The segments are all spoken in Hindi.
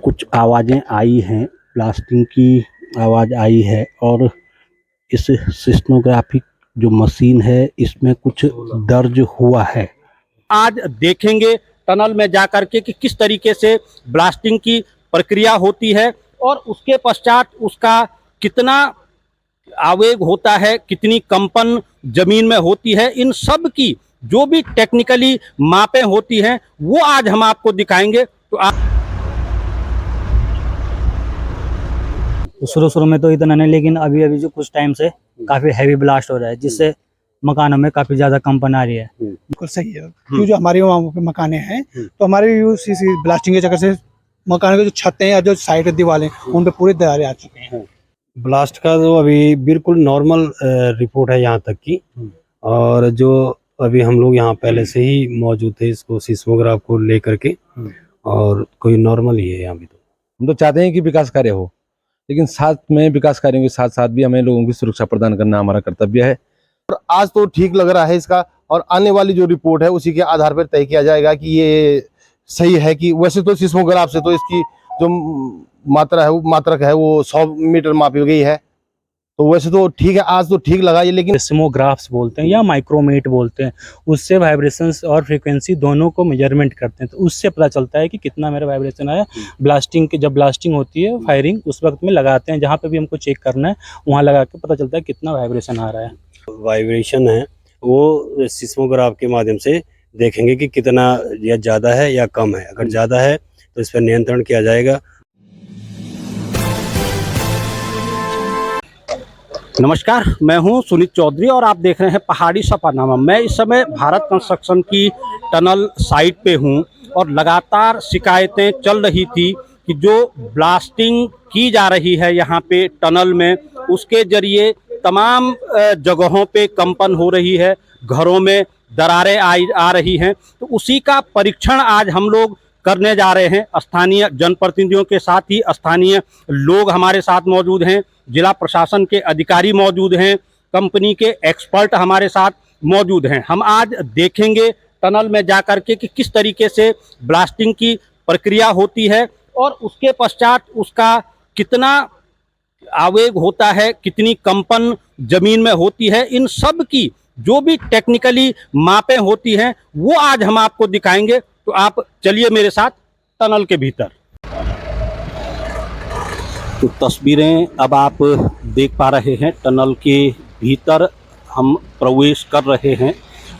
कुछ आवाज़ें आई हैं, ब्लास्टिंग की आवाज़ आई है और इस सिस्मोग्राफिक जो मशीन है इसमें कुछ दर्ज हुआ है। आज देखेंगे टनल में जाकर के कि किस तरीके से ब्लास्टिंग की प्रक्रिया होती है और उसके पश्चात उसका कितना आवेग होता है, कितनी कंपन जमीन में होती है, इन सब की जो भी टेक्निकली मापें होती हैं वो आज हम आपको दिखाएंगे। तो शुरू में तो इतना नहीं, लेकिन अभी जो कुछ टाइम से काफी हैवी ब्लास्ट हो रहा है जिससे मकानों में काफी ज्यादा कंपन आ रही है। बिल्कुल सही है, क्यों जो हमारे वहाँ पे मकाने हैं तो हमारे इसी ब्लास्टिंग के चक्कर से मकानों की जो छतें या जो साइड दीवारें उन पे पूरी दरारें आ चुकी हैं। ब्लास्ट का तो अभी बिल्कुल नॉर्मल रिपोर्ट है यहाँ तक की, और जो अभी हम लोग यहाँ पहले से ही मौजूद थे इसको सिस्मोग्राफ को लेकर के, और कोई नॉर्मल ही है यहाँ भी। तो हम तो चाहते हैं कि विकास कार्य हो, लेकिन साथ में विकास कार्यों के साथ साथ भी हमें लोगों की सुरक्षा प्रदान करना हमारा कर्तव्य है। और आज तो ठीक लग रहा है इसका, और आने वाली जो रिपोर्ट है उसी के आधार पर तय किया जाएगा कि ये सही है कि वैसे तो सिस्मोग्राफ से तो इसकी जो मात्रा है वो मात्रक है वो 100 मीटर मापी गई है, तो वैसे तो ठीक है, आज तो ठीक लगा ये। लेकिन सिस्मोग्राफ्स बोलते हैं या माइक्रोमेट बोलते हैं, उससे वाइब्रेशंस और फ्रीक्वेंसी दोनों को मेजरमेंट करते हैं, तो उससे पता चलता है कि कितना मेरा वाइब्रेशन आया। ब्लास्टिंग के जब ब्लास्टिंग होती है फायरिंग उस वक्त में लगाते हैं, जहाँ पे भी हमको चेक करना है वहाँ लगा के पता चलता है कितना वाइब्रेशन आ रहा है। वाइब्रेशन है वो सिस्मोग्राफ के माध्यम से देखेंगे कि कितना या ज़्यादा है या कम है। अगर ज़्यादा है तो इस पर नियंत्रण किया जाएगा। नमस्कार, मैं हूं सुनीत चौधरी और आप देख रहे हैं पहाड़ी सफरनामा। मैं इस समय भारत कंस्ट्रक्शन की टनल साइट पे हूं और लगातार शिकायतें चल रही थी कि जो ब्लास्टिंग की जा रही है यहाँ पे टनल में, उसके जरिए तमाम जगहों पे कंपन हो रही है, घरों में दरारें आ रही हैं। तो उसी का परीक्षण आज हम लोग करने जा रहे हैं। स्थानीय जनप्रतिनिधियों के साथ ही स्थानीय लोग हमारे साथ मौजूद हैं, जिला प्रशासन के अधिकारी मौजूद हैं, कंपनी के एक्सपर्ट हमारे साथ मौजूद हैं। हम आज देखेंगे टनल में जाकर के कि किस तरीके से ब्लास्टिंग की प्रक्रिया होती है और उसके पश्चात उसका कितना आवेग होता है, कितनी कंपन जमीन में होती है, इन सब की जो भी टेक्निकली मापें होती हैं वो आज हम आपको दिखाएंगे। तो आप चलिए मेरे साथ टनल के भीतर। तो तस्वीरें अब आप देख पा रहे हैं, टनल के भीतर हम प्रवेश कर रहे हैं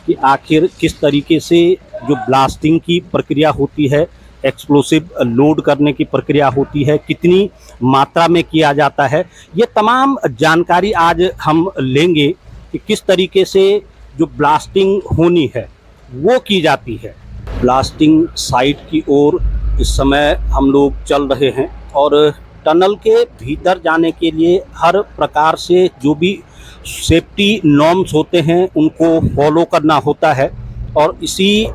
कि आखिर किस तरीके से जो ब्लास्टिंग की प्रक्रिया होती है, एक्सप्लोसिव लोड करने की प्रक्रिया होती है, कितनी मात्रा में किया जाता है, ये तमाम जानकारी आज हम लेंगे कि किस तरीके से जो ब्लास्टिंग होनी है वो की जाती है। ब्लास्टिंग साइट की ओर इस समय हम लोग चल रहे हैं और टनल के भीतर जाने के लिए हर प्रकार से जो भी सेफ्टी नॉर्म्स होते हैं उनको फॉलो करना होता है, और इसी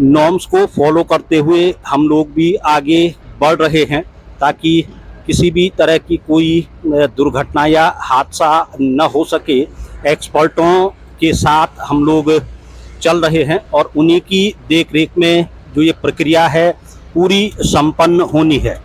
नॉर्म्स को फॉलो करते हुए हम लोग भी आगे बढ़ रहे हैं ताकि किसी भी तरह की कोई दुर्घटना या हादसा न हो सके। एक्सपर्टों के साथ हम लोग चल रहे हैं और उन्हीं की देखरेख में जो ये प्रक्रिया है पूरी संपन्न होनी है।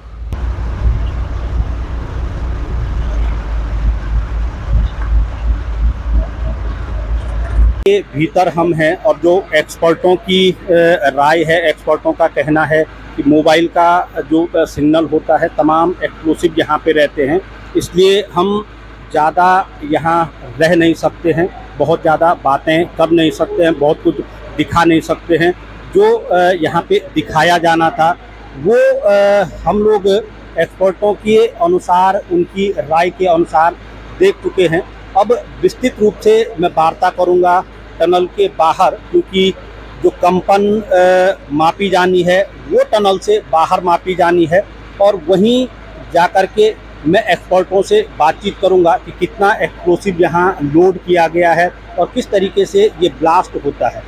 के भीतर हम हैं और जो एक्सपर्टों की राय है, एक्सपर्टों का कहना है कि मोबाइल का जो सिग्नल होता है, तमाम एक्सप्लोसिव यहाँ पे रहते हैं, इसलिए हम ज़्यादा यहाँ रह नहीं सकते हैं, बहुत ज़्यादा बातें कर नहीं सकते हैं, बहुत कुछ दिखा नहीं सकते हैं। जो यहाँ पे दिखाया जाना था वो हम लोग एक्सपर्टों के अनुसार, उनकी राय के अनुसार देख चुके हैं। अब विस्तृत रूप से मैं वार्ता करूँगा टनल के बाहर, क्योंकि जो कंपन मापी जानी है वो टनल से बाहर मापी जानी है, और वहीं जाकर के मैं एक्सपर्टों से बातचीत करूंगा कि कितना एक्सप्लोसिव यहाँ लोड किया गया है और किस तरीके से ये ब्लास्ट होता है।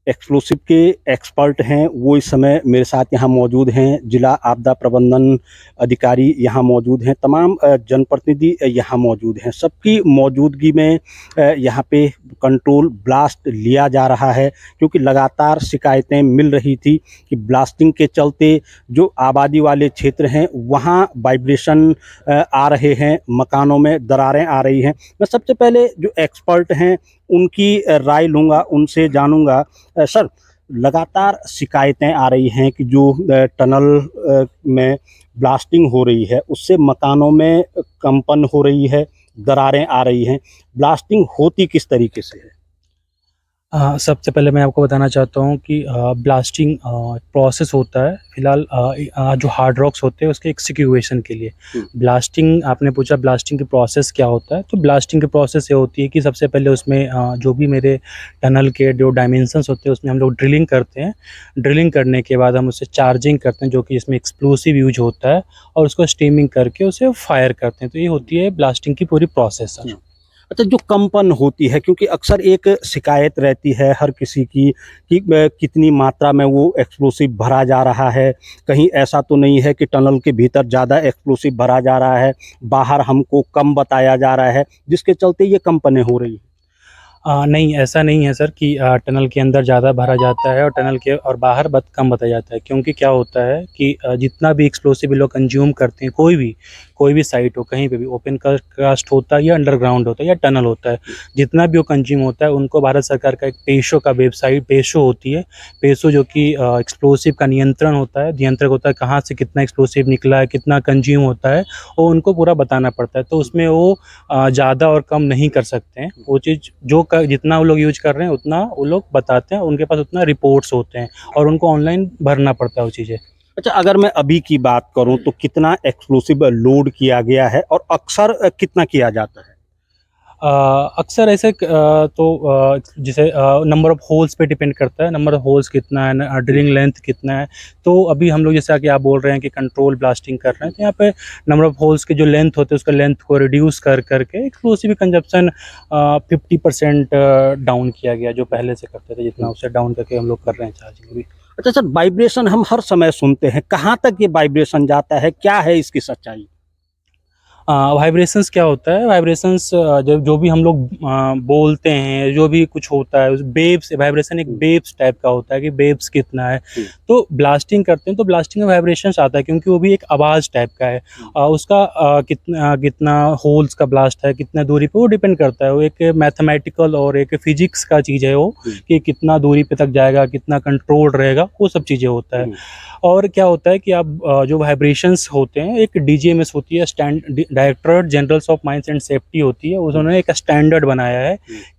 एक्सप्लोसिव के एक्सपर्ट हैं वो इस समय मेरे साथ यहाँ मौजूद हैं। जिला आपदा प्रबंधन अधिकारी यहाँ मौजूद हैं, तमाम जनप्रतिनिधि यहाँ मौजूद हैं। सबकी मौजूदगी में यहाँ पे कंट्रोल ब्लास्ट लिया जा रहा है, क्योंकि लगातार शिकायतें मिल रही थी कि ब्लास्टिंग के चलते जो आबादी वाले क्षेत्र हैं वहाँ वाइब्रेशन आ रहे हैं, मकानों में दरारें आ रही हैं। मैं सबसे पहले जो एक्सपर्ट हैं उनकी राय लूँगा, उनसे जानूँगा। सर, लगातार शिकायतें आ रही हैं कि जो टनल में ब्लास्टिंग हो रही है उससे मकानों में कंपन हो रही है, दरारें आ रही हैं। ब्लास्टिंग होती किस तरीके से है? सबसे पहले मैं आपको बताना चाहता हूँ कि ब्लास्टिंग प्रोसेस होता है फिलहाल जो हार्ड रॉक्स होते हैं उसके एक्सक्यूवेशन के लिए। ब्लास्टिंग आपने पूछा ब्लास्टिंग की प्रोसेस क्या होता है, तो ब्लास्टिंग की प्रोसेस ये होती है कि सबसे पहले उसमें जो भी मेरे टनल के जो डायमेंशंस होते हैं उसमें हम लोग ड्रिलिंग करते हैं। ड्रिलिंग करने के बाद हम उससे चार्जिंग करते हैं, जो कि इसमें एक्सप्लोसिव यूज होता है, और उसको स्टीमिंग करके उसे फायर करते हैं। तो ये होती है ब्लास्टिंग की पूरी प्रोसेस सर। अच्छा, जो कंपन होती है, क्योंकि अक्सर एक शिकायत रहती है हर किसी की कि कितनी मात्रा में वो एक्सप्लोसिव भरा जा रहा है, कहीं ऐसा तो नहीं है कि टनल के भीतर ज़्यादा एक्सप्लोसिव भरा जा रहा है, बाहर हमको कम बताया जा रहा है, जिसके चलते ये कंपनें हो रही हैं। नहीं, ऐसा नहीं है सर कि टनल के अंदर ज़्यादा भरा जाता है और टनल के और बाहर कम बताया जाता है। क्योंकि क्या होता है कि जितना भी एक्सप्लोसिव लोग कंज्यूम करते हैं, कोई भी साइट हो, कहीं पे भी ओपन कास्ट होता है या अंडरग्राउंड होता है या टनल होता है, जितना भी वो कंज्यूम होता है उनको भारत सरकार का एक पेशो का वेबसाइट पेशो होती है। पेशो जो कि एक्सप्लोसिव का नियंत्रण होता है, नियंत्रक होता है, कहाँ से कितना एक्सप्लोसिव निकला है, कितना कंज्यूम होता है, वो उनको पूरा बताना पड़ता है। तो उसमें वो ज़्यादा और कम नहीं कर सकते हैं। वो चीज़ जितना वो लोग यूज कर रहे हैं उतना वो लोग बताते हैं, उनके पास उतना रिपोर्ट्स होते हैं और उनको ऑनलाइन भरना पड़ता है वो चीज़ें। अच्छा, अगर मैं अभी की बात करूं तो कितना एक्सप्लोसिव लोड किया गया है और अक्सर कितना किया जाता है? अक्सर ऐसे जैसे नंबर ऑफ़ होल्स पे डिपेंड करता है, नंबर ऑफ़ होल्स कितना है, ड्रिलिंग लेंथ कितना है। तो अभी हम लोग जैसा कि आप बोल रहे हैं कि कंट्रोल ब्लास्टिंग कर रहे हैं, तो यहाँ पे नंबर ऑफ़ होल्स के जो लेंथ होते हैं उसका लेंथ को रिड्यूस करके एक्सप्लोसिव कंजप्शन 50% डाउन किया गया, जो पहले से करते थे जितना उससे डाउन करके हम लोग कर रहे हैं चार्जिंग भी। अच्छा सर, वाइब्रेशन हम हर समय सुनते हैं, कहाँ तक ये वाइब्रेशन जाता है, क्या है इसकी सच्चाई? वाइब्रेशंस क्या होता है, वाइब्रेशंस जब जो भी हम लोग बोलते हैं, जो भी कुछ होता है, उस वेव्स, वाइब्रेशन एक वेव्स टाइप का होता है कि वेव्स कितना है। तो ब्लास्टिंग करते हैं तो ब्लास्टिंग में वाइब्रेशंस आता है, क्योंकि वो भी एक आवाज़ टाइप का है। उसका कितना होल्स का ब्लास्ट है, कितना दूरी पे, वो डिपेंड करता है। वो एक मैथमेटिकल और एक फिजिक्स का चीज़ है वो, कि कितना दूरी पे तक जाएगा, कितना कंट्रोल रहेगा, वो सब चीज़ें होता है। और क्या होता है कि आप जो वाइब्रेशंस होते हैं, एक डीजीएमएस होती है, directorate generals of mines and safety होती है, उन्होंने एक स्टैंडर्ड बनाया है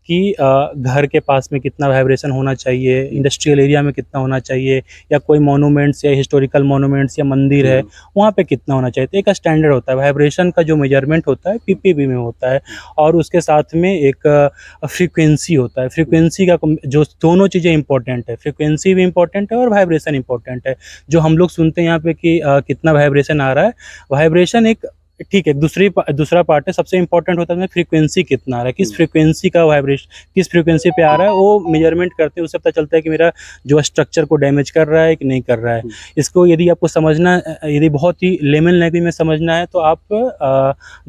कि घर के पास में कितना वाइब्रेशन होना चाहिए, इंडस्ट्रियल एरिया में कितना होना चाहिए, या कोई मोनूमेंट्स या हिस्टोरिकल मोनूमेंट्स या मंदिर है वहाँ पे कितना होना चाहिए। तो एक स्टैंडर्ड होता है वाइब्रेशन का, जो मेजरमेंट होता है पीपीबी में होता है, और उसके साथ में एक फ्रीक्वेंसी होता है। फ्रीक्वेंसी का जो दोनों चीज़ें इंपॉर्टेंट है, फ्रीक्वेंसी भी इंपॉर्टेंट है और वाइब्रेशन इंपॉर्टेंट है। जो हम लोग सुनते हैं यहाँ पे कि कितना वाइब्रेशन आ रहा है, वाइब्रेशन एक ठीक है, दूसरा पार्ट है। सबसे इंपॉर्टेंट होता है फ्रीक्वेंसी कितना आ रहा है, किस फ्रीक्वेंसी का वाइब्रेशन किस फ्रीक्वेंसी पे आ रहा है, वो मेजरमेंट करते हैं। उससे पता चलता है कि मेरा जो स्ट्रक्चर को डैमेज कर रहा है कि नहीं कर रहा है। इसको यदि आपको समझना, यदि बहुत ही लेमन लैंग्वेज में समझना है, तो आप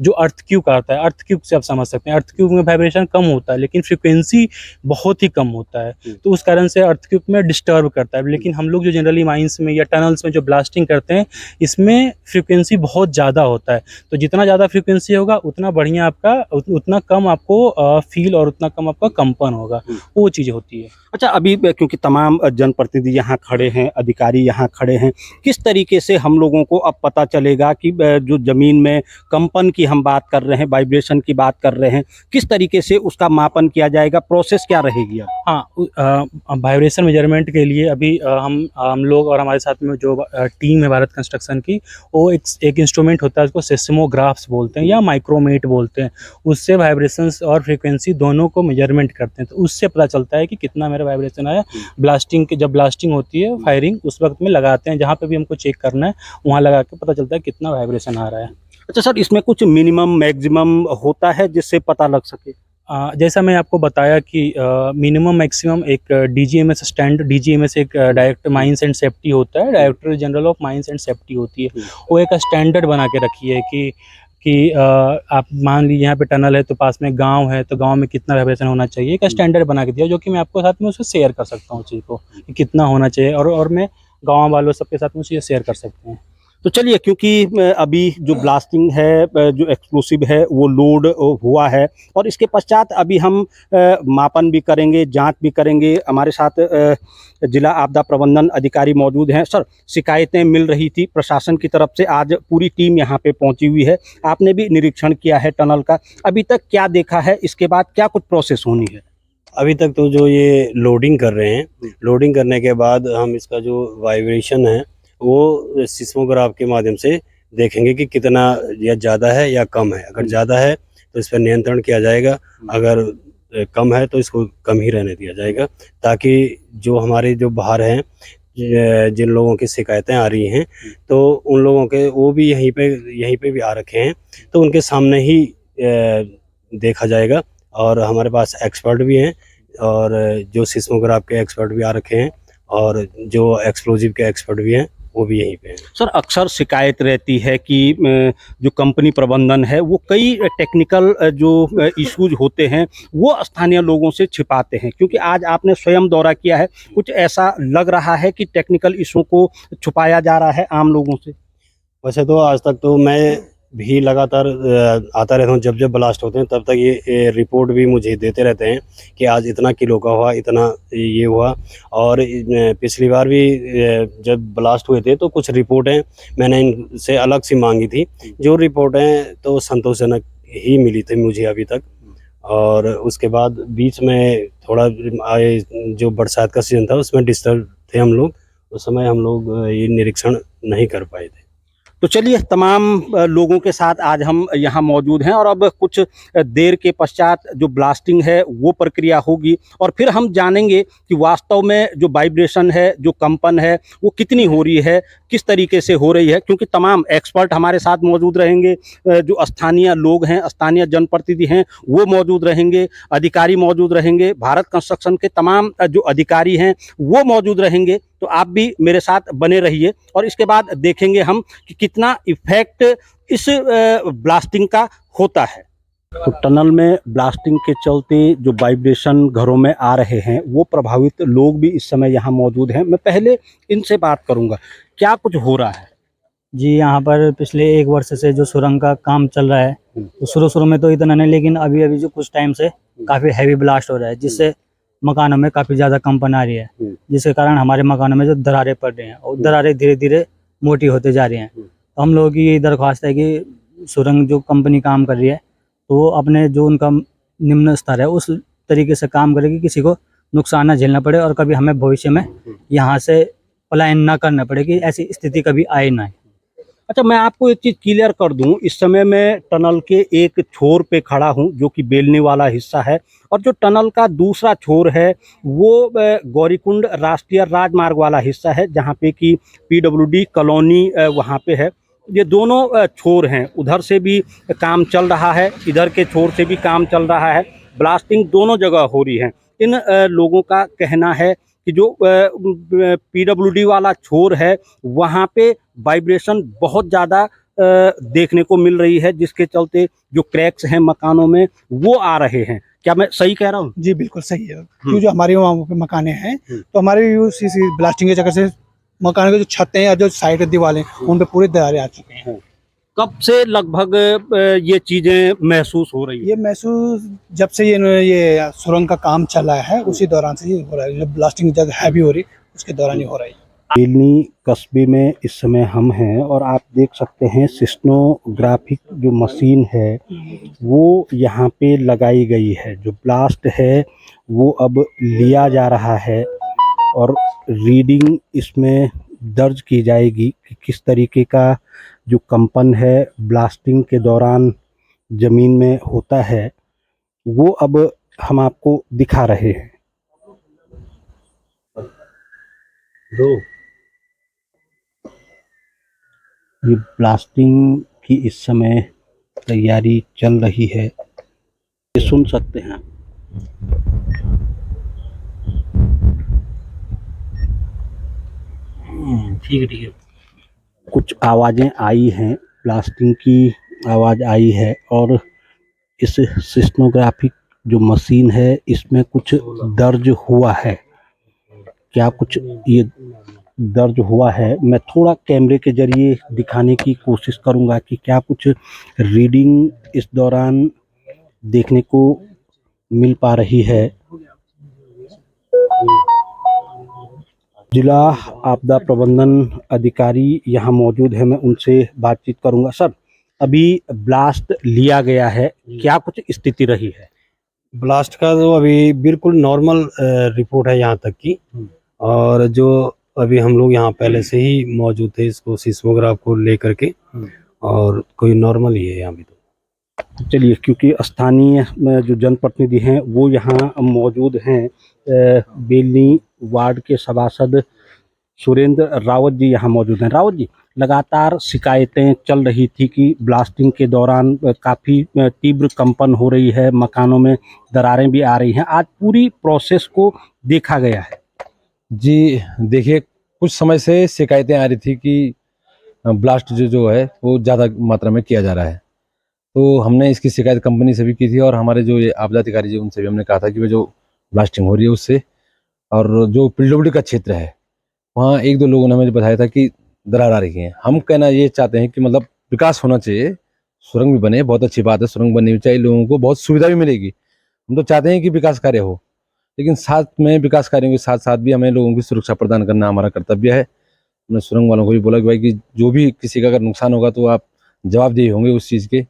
जो अर्थक्वेक आता है, अर्थक्वेक से आप समझ सकते हैं। अर्थक्वेक में वाइब्रेशन कम होता है लेकिन फ्रीक्वेंसी बहुत ही कम होता है, तो उस कारण से अर्थक्वेक में डिस्टर्ब करता है। लेकिन हम लोग जो जनरली माइंस में या टनल्स में जो ब्लास्टिंग करते हैं, इसमें फ्रीक्वेंसी बहुत ज़्यादा होता है। तो जितना ज़्यादा फ्रीक्वेंसी होगा उतना बढ़िया आपका, उतना कम आपको फील और उतना कम आपका कंपन होगा, वो चीज़ होती है। अच्छा, अभी क्योंकि तमाम जनप्रतिनिधि यहाँ खड़े हैं, अधिकारी यहाँ खड़े हैं, किस तरीके से हम लोगों को अब पता चलेगा कि जो ज़मीन में कंपन की हम बात कर रहे हैं, वाइब्रेशन की बात कर रहे हैं, किस तरीके से उसका मापन किया जाएगा, प्रोसेस क्या रहेगी? हाँ, वाइब्रेशन मेजरमेंट के लिए अभी हम लोग और हमारे साथ में जो टीम है भारत कंस्ट्रक्शन की, वो एक इंस्ट्रूमेंट होता है, उसको सेस्मोग्राफ्स बोलते हैं या माइक्रोमेट बोलते हैं। उससे वाइब्रेशंस और फ्रीक्वेंसी दोनों को मेजरमेंट करते हैं, तो उससे पता चलता है कि कितना मेरा वाइब्रेशन आया। जब ब्लास्टिंग होती है, फायरिंग उस वक्त में लगाते हैं, जहाँ पे भी हमको चेक करना है वहाँ लगा के पता चलता है कितना वाइब्रेशन आ रहा है। अच्छा सर, इसमें कुछ मिनिमम मैक्सिमम होता है जिससे पता लग सके? जैसा मैं आपको बताया कि मिनिमम मैक्सिमम एक डीजीएमएस एक डायरेक्टर माइंस एंड सेफ्टी होता है, director general of mines and safety होती है। वो एक स्टैंडर्ड बना के रखी है कि आप मान लीजिए यहाँ पे टनल है तो पास में गांव है तो गांव में कितना वाइब्रेशन होना चाहिए, एक स्टैंडर्ड बना के दिया, जो कि मैं आपको साथ में उसे शेयर कर सकता हूँ उस चीज़ को कि कितना होना चाहिए, और मैं गाँव वालों सबके साथ में उसे शेयर कर सकते हैं। तो चलिए, क्योंकि अभी जो ब्लास्टिंग है, जो एक्सप्लोसिव है वो लोड हुआ है, और इसके पश्चात अभी हम मापन भी करेंगे, जांच भी करेंगे। हमारे साथ जिला आपदा प्रबंधन अधिकारी मौजूद हैं। सर, शिकायतें मिल रही थी प्रशासन की तरफ से, आज पूरी टीम यहाँ पे पहुँची हुई है, आपने भी निरीक्षण किया है टनल का, अभी तक क्या देखा है, इसके बाद क्या कुछ प्रोसेस होनी है? अभी तक तो जो ये लोडिंग कर रहे हैं, लोडिंग करने के बाद हम इसका जो वाइब्रेशन है वो सिस्मोग्राफ के माध्यम से देखेंगे कि कितना या ज़्यादा है या कम है। अगर ज़्यादा है तो इस पर नियंत्रण किया जाएगा, अगर कम है तो इसको कम ही रहने दिया जाएगा, ताकि जो हमारे जो बाहर हैं, जिन लोगों की शिकायतें आ रही हैं, तो उन लोगों के वो भी यहीं पे भी आ रखे हैं, तो उनके सामने ही देखा जाएगा। और हमारे पास एक्सपर्ट भी हैं, और जो सिस्मोग्राफ के एक्सपर्ट भी आ रखे हैं, और जो एक्सप्लोजिव के एक्सपर्ट भी हैं वो भी यहीं पे हैं। सर, अक्सर शिकायत रहती है कि जो कंपनी प्रबंधन है वो कई टेक्निकल जो इश्यूज होते हैं वो स्थानीय लोगों से छिपाते हैं, क्योंकि आज आपने स्वयं दौरा किया है, कुछ ऐसा लग रहा है कि टेक्निकल इशू को छुपाया जा रहा है आम लोगों से? वैसे तो आज तक तो मैं भी लगातार आता रहता हूँ, जब ब्लास्ट होते हैं तब तक ये रिपोर्ट भी मुझे देते रहते हैं कि आज इतना किलो का हुआ, इतना ये हुआ। और पिछली बार भी जब ब्लास्ट हुए थे तो कुछ रिपोर्टें मैंने इनसे अलग सी मांगी थी, जो रिपोर्टें तो संतोषजनक ही मिली थी मुझे अभी तक। और उसके बाद बीच में थोड़ा जो बरसात का सीजन था उसमें डिस्टर्ब थे हम लोग, उस समय हम लोग ये निरीक्षण नहीं कर पाए थे। तो चलिए, तमाम लोगों के साथ आज हम यहाँ मौजूद हैं, और अब कुछ देर के पश्चात जो ब्लास्टिंग है वो प्रक्रिया होगी, और फिर हम जानेंगे कि वास्तव में जो वाइब्रेशन है, जो कंपन है, वो कितनी हो रही है, किस तरीके से हो रही है, क्योंकि तमाम एक्सपर्ट हमारे साथ मौजूद रहेंगे, जो स्थानीय लोग हैं, स्थानीय जनप्रतिनिधि हैं वो मौजूद रहेंगे, अधिकारी मौजूद रहेंगे, भारत कंस्ट्रक्शन के तमाम जो अधिकारी हैं वो मौजूद रहेंगे। तो आप भी मेरे साथ बने रहिए, और इसके बाद देखेंगे हम कि कितना इफेक्ट इस ब्लास्टिंग का होता है। तो टनल में ब्लास्टिंग के चलते जो वाइब्रेशन घरों में आ रहे हैं, वो प्रभावित लोग भी इस समय यहाँ मौजूद हैं। मैं पहले इनसे बात करूँगा, क्या कुछ हो रहा है? जी, यहाँ पर पिछले 1 वर्ष से जो सुरंग का काम चल रहा है, तो शुरू में तो इतना नहीं, लेकिन अभी जो कुछ टाइम से काफ़ी हैवी ब्लास्ट हो रहा है, जिससे मकानों में काफ़ी ज़्यादा कंपन आ रही है, जिसके कारण हमारे मकानों में जो दरारें पड़ रही हैं, और दरारें धीरे धीरे मोटी होते जा रही हैं। तो हम लोगों की ये दरख्वास्त है कि सुरंग जो कंपनी काम कर रही है, तो वो अपने जो उनका निम्न स्तर है उस तरीके से काम करे कि किसी को नुकसान न झेलना पड़े, और कभी हमें भविष्य में यहाँ से पलायन ना करना पड़े, कि ऐसी स्थिति कभी आए ना। अच्छा, मैं आपको एक चीज़ क्लियर कर दूं, इस समय मैं टनल के एक छोर पे खड़ा हूं जो कि बेलनी वाला हिस्सा है, और जो टनल का दूसरा छोर है वो गौरीकुंड राष्ट्रीय राजमार्ग वाला हिस्सा है, जहां पे कि पीडब्ल्यूडी कॉलोनी वहां पे है। ये दोनों छोर हैं, उधर से भी काम चल रहा है, इधर के छोर से भी काम चल रहा है, ब्लास्टिंग दोनों जगह हो रही है। इन लोगों का कहना है कि जो पीडब्ल्यूडी वाला छोर है वहाँ पे वाइब्रेशन बहुत ज़्यादा देखने को मिल रही है, जिसके चलते जो क्रैक्स हैं मकानों में वो आ रहे हैं। क्या मैं सही कह रहा हूँ? जी बिल्कुल सही है, क्योंकि जो हमारे वहाँ पे मकाने हैं, तो हमारे इसी ब्लास्टिंग के चक्कर से मकान की जो छतें या जो साइड दीवारें उन पे पूरे दरारें आ चुके हैं। कब से लगभग ये चीज़ें महसूस हो रही है? ये महसूस जब से ये सुरंग का काम चला है उसी दौरान से ये हो रहा है, जब ब्लास्टिंग जब हैवी हो रही उसके दौरान ही हो रही है। बेलनी कस्बे में इस समय हम हैं, और आप देख सकते हैं सिस्मोग्राफिक जो मशीन है वो यहाँ पे लगाई गई है। जो ब्लास्ट है वो अब लिया जा रहा है, और रीडिंग इसमें दर्ज की जाएगी कि किस तरीके का जो कंपन है ब्लास्टिंग के दौरान ज़मीन में होता है, वो अब हम आपको दिखा रहे हैं। ये ब्लास्टिंग की इस समय तैयारी चल रही है। ये सुन सकते हैं। ठीक है। कुछ आवाज़ें आई हैं, ब्लास्टिंग की आवाज़ आई है और इस सिस्मोग्राफिक जो मशीन है इसमें कुछ दर्ज हुआ है। क्या कुछ ये दर्ज हुआ है, मैं थोड़ा कैमरे के जरिए दिखाने की कोशिश करूंगा कि क्या कुछ रीडिंग इस दौरान देखने को मिल पा रही है। जिला आपदा प्रबंधन अधिकारी यहाँ मौजूद है, मैं उनसे बातचीत करूंगा। सर, अभी ब्लास्ट लिया गया है, क्या कुछ स्थिति रही है? ब्लास्ट का तो अभी बिल्कुल नॉर्मल रिपोर्ट है यहाँ तक की, और जो अभी हम लोग यहाँ पहले से ही मौजूद थे इसको सिस्मोग्राफ को लेकर के, और कोई नॉर्मल ही है यहाँ भी। तो चलिए, क्योंकि स्थानीय जो जनप्रतिनिधि हैं वो यहाँ मौजूद हैं, बेलनी वार्ड के सभासद सुरेंद्र रावत जी यहाँ मौजूद हैं। रावत जी, लगातार शिकायतें चल रही थी कि ब्लास्टिंग के दौरान काफ़ी तीव्र कंपन हो रही है, मकानों में दरारें भी आ रही हैं। आज पूरी प्रोसेस को देखा गया है। जी देखिए, कुछ समय से शिकायतें आ रही थी कि ब्लास्ट जो है वो ज़्यादा मात्रा में किया जा रहा है। तो हमने इसकी शिकायत कंपनी से भी की थी, और हमारे जो ये आपदा अधिकारी जी उनसे भी हमने कहा था कि वे जो ब्लास्टिंग हो रही है उससे, और जो पीडब्ल्यूडी का क्षेत्र है वहाँ एक दो लोगों ने हमें बताया था कि दरार आ रही है। हम कहना ये चाहते हैं कि मतलब विकास होना चाहिए, सुरंग भी बने, बहुत अच्छी बात है, सुरंग बननी भी चाहिए, लोगों को बहुत सुविधा भी मिलेगी। हम तो चाहते हैं कि विकास कार्य हो, लेकिन साथ में विकास कार्यों के साथ साथ भी हमें लोगों की सुरक्षा प्रदान करना हमारा कर्तव्य है। हमने सुरंग वालों को भी बोला कि भाई कि जो भी किसी का अगर नुकसान होगा तो आप जवाबदेही होंगे उस चीज़ के।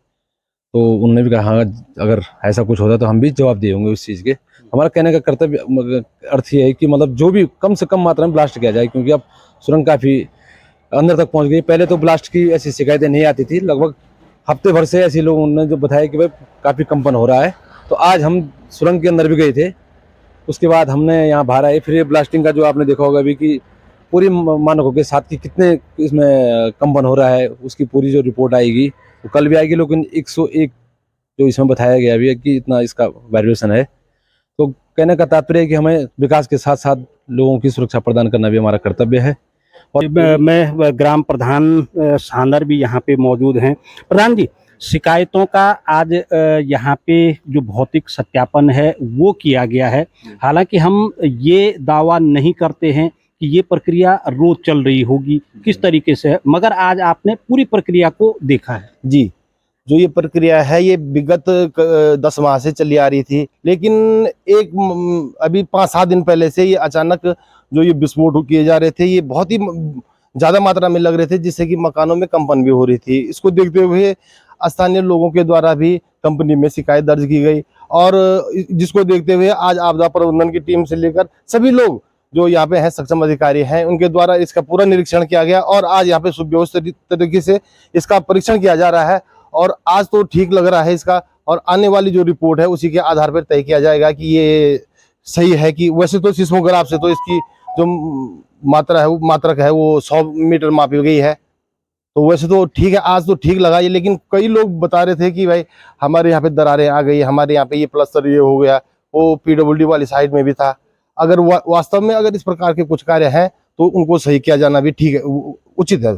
तो उन्होंने भी कहा हाँ, अगर ऐसा कुछ होता तो हम भी जवाबदेही होंगे उस चीज़ के। हमारा कहने का कर्तव्य अर्थ ये है कि मतलब जो भी कम से कम मात्रा में ब्लास्ट किया जाए, क्योंकि अब सुरंग काफ़ी अंदर तक पहुंच गई। पहले तो ब्लास्ट की ऐसी शिकायतें नहीं आती थी, लगभग हफ्ते भर से ऐसे लोगों ने जो बताया कि भाई काफ़ी कंपन हो रहा है। तो आज हम सुरंग के अंदर भी गए थे, उसके बाद हमने यहाँ बाहर आए, फिर ये ब्लास्टिंग का जो आपने देखा होगा अभी कि पूरी मानकों के साथ कि कितने इसमें कंपन हो रहा है उसकी पूरी जो रिपोर्ट आएगी वो कल भी आएगी। लेकिन 101 जो इसमें बताया गया अभी है कि इतना इसका वाइब्रेशन है। तो कहने का तात्पर्य है कि हमें विकास के साथ साथ लोगों की सुरक्षा प्रदान करना भी हमारा कर्तव्य है। और मैं ग्राम प्रधान सानर भी यहाँ पे मौजूद हैं। प्रधान जी, शिकायतों का आज यहाँ पे जो भौतिक सत्यापन है वो किया गया है। हालांकि हम ये दावा नहीं करते हैं कि ये प्रक्रिया रोज चल रही होगी, किस तरीके से है, मगर आज आपने पूरी प्रक्रिया को देखा है। जी, जो ये प्रक्रिया है ये विगत 10 माह से चली आ रही थी, लेकिन अभी 5-7 दिन पहले से ये अचानक जो ये विस्फोट किए जा रहे थे ये बहुत ही ज्यादा मात्रा में लग रहे थे, जिससे कि मकानों में कंपन भी हो रही थी। इसको देखते हुए स्थानीय लोगों के द्वारा भी कंपनी में शिकायत दर्ज की गई, और जिसको देखते हुए आज आपदा प्रबंधन की टीम से लेकर सभी लोग जो यहाँ पे हैं सक्षम अधिकारी हैं उनके द्वारा इसका पूरा निरीक्षण किया गया, और आज यहाँ पे सुव्यवस्थित तरीके से इसका परीक्षण किया जा रहा है। और आज तो ठीक लग रहा है इसका, और आने वाली जो रिपोर्ट है उसी के आधार पर तय किया जाएगा कि ये सही है कि वैसे तो सिस्मोग्राफ से तो इसकी जो मात्रक है वो 100 मीटर मापी गई है, तो वैसे तो ठीक है, आज तो ठीक लगा ये। लेकिन कई लोग बता रहे थे कि भाई हमारे यहाँ पे दरारें आ गई, हमारे यहाँ पे ये प्लास्टर ये हो गया, वो पीडब्ल्यूडी वाली साइड में भी था। अगर वास्तव में अगर इस प्रकार के कुछ कार्य हैं तो उनको सही किया जाना भी ठीक है, उचित है।